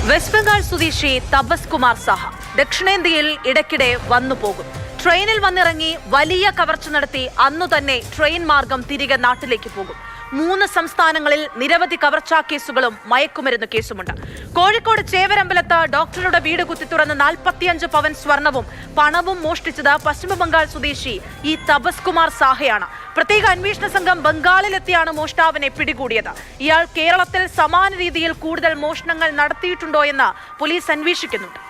West Bengal സ്വദേശി തപസ് കുമാർ സാഹ ദക്ഷിണേന്ത്യയിൽ ഇടയ്ക്കിടെ വന്നുപോകും. ട്രെയിനിൽ വന്നിറങ്ങി വലിയ കവർച്ച നടത്തി അന്നു തന്നെ ട്രെയിൻ മാർഗം തിരികെ നാട്ടിലേക്ക് പോകും. 3 സംസ്ഥാനങ്ങളിൽ നിരവധി കവർച്ചാ കേസുകളും മയക്കുമരുന്ന് കേസുമുണ്ട്. കോഴിക്കോട് ചേവരമ്പലത്ത് ഡോക്ടറുടെ വീട് കുത്തിത്തുറന്ന് 45 പവൻ സ്വർണവും പണവും മോഷ്ടിച്ചത് പശ്ചിമബംഗാൾ സ്വദേശി ഈ തപസ് കുമാർ സാഹയാണ്. പ്രത്യേക അന്വേഷണ സംഘം ബംഗാളിലെത്തിയാണ് മോഷ്ടാവിനെ പിടികൂടിയത്. ഇയാൾ കേരളത്തിൽ സമാന രീതിയിൽ കൂടുതൽ മോഷണങ്ങൾ നടത്തിയിട്ടുണ്ടോ എന്ന് പോലീസ് അന്വേഷിക്കുന്നുണ്ട്.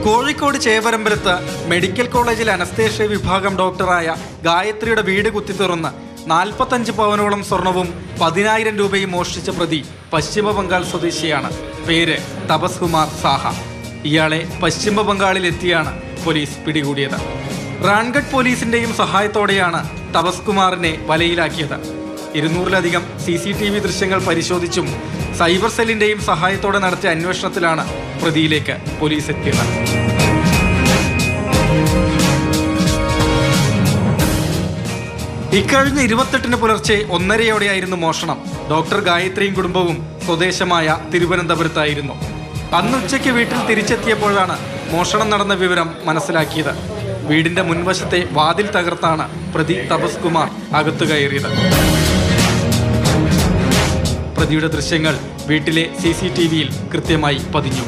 കോഴിക്കോട് ചേവരമ്പലത്ത് മെഡിക്കൽ കോളേജിൽ അനസ്തേഷ്യ വിഭാഗം ഡോക്ടറായ ഗായത്രിയുടെ വീട് കുത്തിത്തുറന്ന് 45 പവനോളം സ്വർണവും 10,000 രൂപയും മോഷ്ടിച്ച പ്രതി പശ്ചിമ ബംഗാൾ സ്വദേശിയാണ്. പേര് തപസ് കുമാർ സാഹ. ഇയാളെ പശ്ചിമ ബംഗാളിലെത്തിയാണ് പോലീസ് പിടികൂടിയത്. റാൻഗഡ് പോലീസിന്റെയും സഹായത്തോടെയാണ് തപസ് കുമാറിനെ വലയിലാക്കിയത്. 200-ലധികം CCTV ദൃശ്യങ്ങൾ പരിശോധിച്ചും സൈബർ സെല്ലിന്റെയും സഹായത്തോടെ നടത്തിയ അന്വേഷണത്തിലാണ് പ്രതിയിലേക്ക് പോലീസ് എത്തിയത്. ഇക്കഴിഞ്ഞ 28-ന് പുലർച്ചെ 1:30-യോടെയായിരുന്നു മോഷണം. ഡോക്ടർ ഗായത്രിയും കുടുംബവും സ്വദേശമായ തിരുവനന്തപുരത്തായിരുന്നു. അന്ന് ഉച്ചയ്ക്ക് വീട്ടിൽ തിരിച്ചെത്തിയപ്പോഴാണ് മോഷണം നടന്ന വിവരം മനസ്സിലാക്കിയത്. വീടിന്റെ മുൻവശത്തെ വാതിൽ തകർത്താണ് പ്രതി തപസ് കുമാർ അകത്തു കയറിയത്. പ്രതിയുടെ ദൃശ്യങ്ങൾ വീട്ടിലെ CCTVയിൽ കൃത്യമായി പതിഞ്ഞു.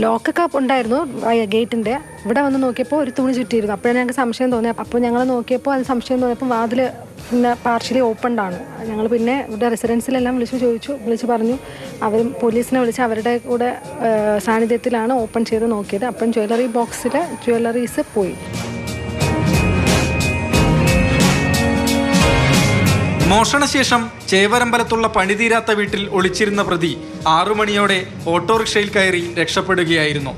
ലോക്കൊക്കെ ഉണ്ടായിരുന്നു ഗേറ്റിൻ്റെ. ഇവിടെ വന്ന് നോക്കിയപ്പോൾ ഒരു തുണി ചുറ്റിയിരുന്നു. അപ്പോഴാണ് ഞങ്ങൾക്ക് സംശയം തോന്നിയത്. അപ്പോൾ ഞങ്ങൾ നോക്കിയപ്പോൾ അത് സംശയം തോന്നിയപ്പോൾ വാതിൽ പിന്നെ പാർഷ്യലി ഓപ്പൺഡാണ്. ഞങ്ങൾ പിന്നെ ഇവിടെ റെസിഡൻസിലെല്ലാം വിളിച്ച് പറഞ്ഞു. അവരും പോലീസിനെ വിളിച്ച് അവരുടെ കൂടെ സാന്നിധ്യത്തിലാണ് ഓപ്പൺ ചെയ്ത് നോക്കിയത്. അപ്പം ജ്വല്ലറി ബോക്സിൽ ജ്വല്ലറീസ് പോയി. മോഷണശേഷം ചേവരമ്പലത്തുള്ള പണിതീരാത്ത വീട്ടിൽ ഒളിച്ചിരുന്ന പ്രതി 6 മണിയോടെ ഓട്ടോറിക്ഷയിൽ കയറി രക്ഷപ്പെടുകയായിരുന്നു.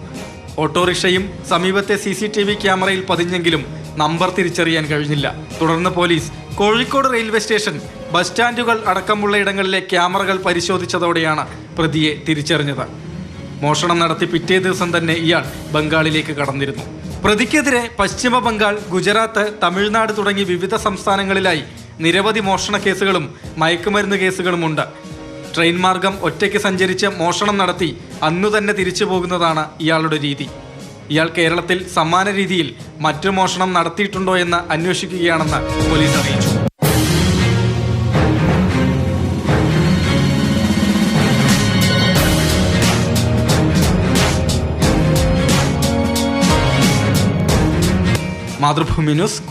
ഓട്ടോറിക്ഷയും സമീപത്തെ CCTV ക്യാമറയിൽ പതിഞ്ഞെങ്കിലും നമ്പർ തിരിച്ചറിയാൻ കഴിഞ്ഞില്ല. തുടർന്ന് police Kozhikode railway station, bus സ്റ്റാൻഡുകൾ അടക്കമുള്ള ഇടങ്ങളിലെ ക്യാമറകൾ പരിശോധിച്ചതോടെയാണ് പ്രതിയെ തിരിച്ചറിഞ്ഞത്. മോഷണം നടത്തി പിറ്റേ ദിവസം തന്നെ ഇയാൾ ബംഗാളിലേക്ക് കടന്നിരുന്നു. പ്രതിക്കെതിരെ പശ്ചിമ ബംഗാൾ, ഗുജറാത്ത്, തമിഴ്നാട് തുടങ്ങി വിവിധ സംസ്ഥാനങ്ങളിലായി നിരവധി മോഷണ കേസുകളും മയക്കുമരുന്ന് കേസുകളുമുണ്ട്. ട്രെയിൻ മാർഗം ഒറ്റയ്ക്ക് സഞ്ചരിച്ച് മോഷണം നടത്തി അന്നു തന്നെ തിരിച്ചു പോകുന്നതാണ് ഇയാളുടെ രീതി. ഇയാൾ കേരളത്തിൽ സമാന രീതിയിൽ മറ്റു മോഷണം നടത്തിയിട്ടുണ്ടോ എന്ന് അന്വേഷിക്കുകയാണെന്ന് പോലീസ് അറിയിച്ചു. മാതൃഭൂമി ന്യൂസ്